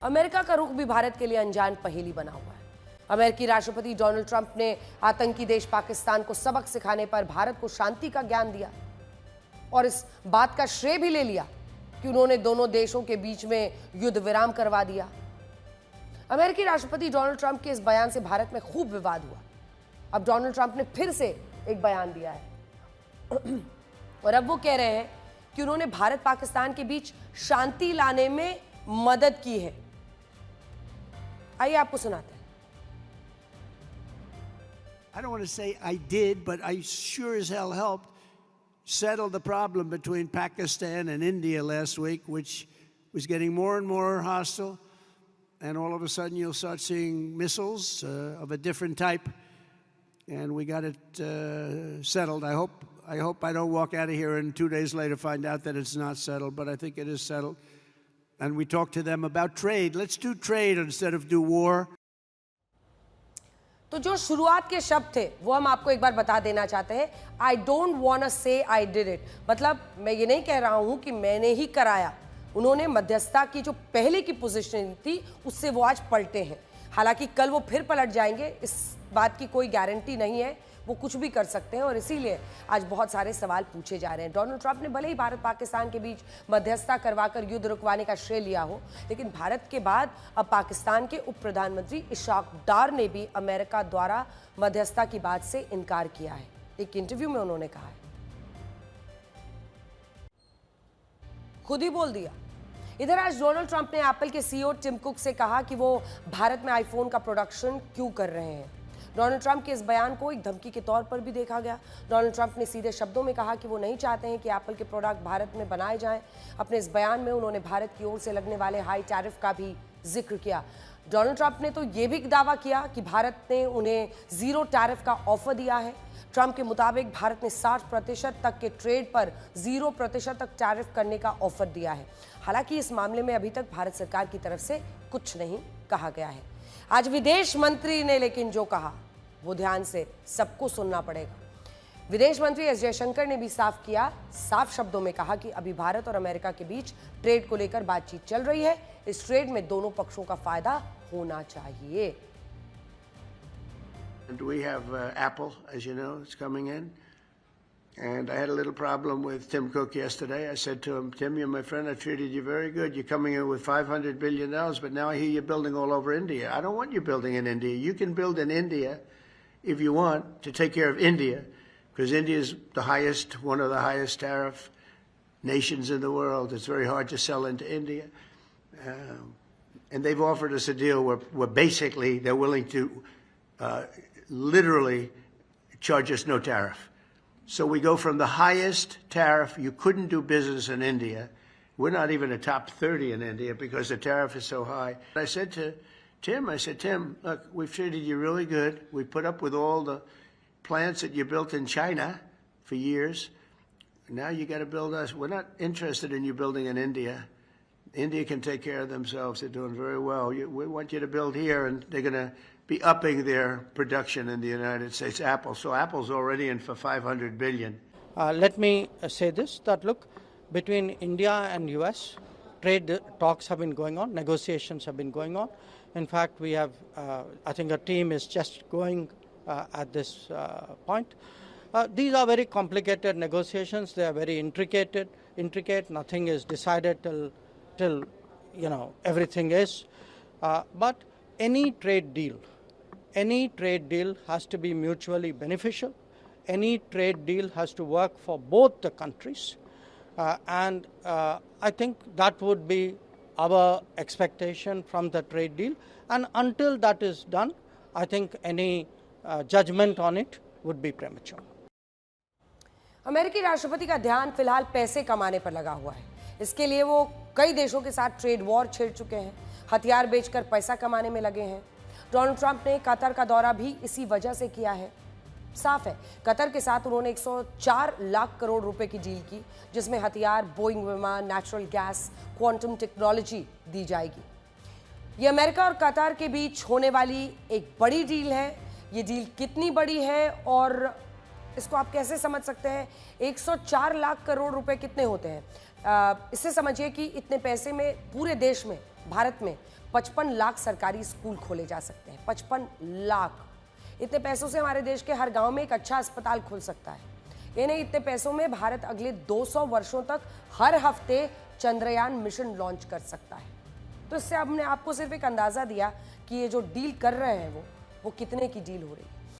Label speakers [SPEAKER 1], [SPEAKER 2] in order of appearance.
[SPEAKER 1] America का रुख भी भारत के लिए अनजान पहेली बना हुआ है। अमेरिकी राष्ट्रपति डोनाल्ड ट्रंप ने आतंकी देश पाकिस्तान को सबक सिखाने पर भारत को शांति का ज्ञान दिया और इस बात का श्रेय भी ले लिया कि उन्होंने दोनों देशों के बीच में युद्ध विराम करवा दिया। अमेरिकी राष्ट्रपति डोनाल्ड ट्रंप के इस बयान से भारत में खूब विवाद हुआ। अब डोनाल्ड ट्रंप ने फिर से एक बयान दिया है और अब वो कह रहे हैं कि उन्होंने भारत पाकिस्तान के बीच शांति लाने में मदद की है। आइए आपको सुनाते हैं।
[SPEAKER 2] I don't want to say I did, but I sure as hell helped settle the problem between Pakistan and India last week, which was getting more and more hostile. And all of a sudden, you'll start seeing missiles of a different type. And we got it settled. I hope I don't walk out of here and 2 days later find out that it's not settled, but I think it is settled. And we talked to them about trade. Let's do trade instead of do war.
[SPEAKER 1] तो जो शुरुआत के शब्द थे वो हम आपको एक बार बता देना चाहते हैं। आई डोंट वांट टू से आई डिड इट, मतलब मैं ये नहीं कह रहा हूं कि मैंने ही कराया। उन्होंने मध्यस्थता की जो पहले की पोजीशन थी उससे वो आज पलटे हैं। हालांकि कल वो फिर पलट जाएंगे, इस बात की कोई गारंटी नहीं है। वो कुछ भी कर सकते हैं और इसीलिए आज बहुत सारे सवाल पूछे जा रहे हैं। डोनाल्ड ट्रंप ने भले ही भारत पाकिस्तान के बीच मध्यस्थता करवाकर युद्ध रुकवाने का श्रेय लिया हो, लेकिन भारत के बाद अब पाकिस्तान के उप प्रधानमंत्री इशाक डार ने भी अमेरिका द्वारा मध्यस्थता की बात से इनकार किया है। एक इंटरव्यू में उन्होंने कहा है, खुद ही बोल दिया। इधर आज डोनाल्ड ट्रंप ने एप्पल के सीईओ टिम कुक से कहा कि वो भारत में आईफोन का प्रोडक्शन क्यों कर रहे हैं। डोनाल्ड ट्रंप के इस बयान को एक धमकी के तौर पर भी देखा गया। डोनाल्ड ट्रंप ने सीधे शब्दों में कहा कि वो नहीं चाहते हैं कि एप्पल के प्रोडक्ट भारत में बनाए जाएं। अपने इस बयान में उन्होंने भारत की ओर से लगने वाले हाई टैरिफ का भी जिक्र किया। डोनाल्ड ट्रंप ने तो ये भी दावा किया कि भारत ने उन्हें जीरो टैरिफ का ऑफर दिया है। ट्रंप के मुताबिक भारत ने 60% तक के ट्रेड पर 0% तक टैरिफ करने का ऑफर दिया है। हालांकि इस मामले में अभी तक भारत सरकार की तरफ से कुछ नहीं कहा गया है। आज विदेश मंत्री ने लेकिन जो कहा वो ध्यान से सबको सुनना पड़ेगा। विदेश मंत्री एस जयशंकर ने भी साफ शब्दों में कहा कि अभी भारत और अमेरिका के बीच ट्रेड को लेकर बातचीत चल रही है। इस ट्रेड में दोनों पक्षों का फायदा होना चाहिए।
[SPEAKER 2] And we have Apple, as you know, it's coming in. And I had a little problem with Tim Cook yesterday. I said to him, Tim, you're my friend. I treated you very good. You're coming in with $500 billion, but now I hear you're building all over India. I don't want you building in India. You can build in India if you want to take care of India, because India is one of the highest tariff nations in the world. It's very hard to sell into India. And they've offered us a deal where basically they're willing to literally charge us no tariff. So we go from the highest tariff. You couldn't do business in India. We're not even a top 30 in India because the tariff is so high. I said to Tim, look, we've treated you really good. We put up with all the plants that you built in China for years. Now you got to build us. We're not interested in you building in India. India can take care of themselves. They're doing very well. We want you to build here, and they're going to be upping their production in the United States. Apple. So Apple's already in for $500 billion.
[SPEAKER 3] Let me say this, that look, between India and US, trade talks have been going on, negotiations have been going on. In fact, we have, I think a team is just going at this point. These are very complicated negotiations. They are very intricate. Nothing is decided till everything is. But any trade deal has to be mutually beneficial. Any trade deal has to work for both the countries. And I think that would be our expectation from the trade deal. And until that is done, I think any judgment on it would be premature.
[SPEAKER 1] अमेरिकी राष्ट्रपति का ध्यान फिलहाल पैसे कमाने पर लगा हुआ है। इसके लिए वो कई देशों के साथ ट्रेड वॉर छेड़ चुके हैं, हथियार बेचकर पैसा कमाने में लगे हैं। डोनाल्ड ट्रंप ने कतर का दौरा भी इसी वजह से किया है। साफ है, कतर के साथ उन्होंने 104 लाख करोड़ रुपए की डील की, जिसमें हथियार, बोइंग विमान, नेचुरल गैस, क्वांटम टेक्नोलॉजी दी जाएगी। ये अमेरिका और कतर के बीच होने वाली एक बड़ी डील है। ये डील कितनी बड़ी है और इसको आप कैसे समझ सकते हैं? 104 लाख करोड़ रुपए कितने होते हैं? इससे समझिए कि इतने पैसे में पूरे देश में भारत में 55 लाख सरकारी स्कूल खोले जा सकते हैं। 55 लाख। इतने पैसों से हमारे देश के हर गांव में एक अच्छा अस्पताल खुल सकता है। ये नहीं, इतने पैसों में भारत अगले 200 वर्षों तक हर हफ्ते चंद्रयान मिशन लॉन्च कर सकता है। तो इससे हमने आपको सिर्फ एक अंदाजा दिया कि ये जो डील कर रहे हैं वो कितने की डील हो रही है।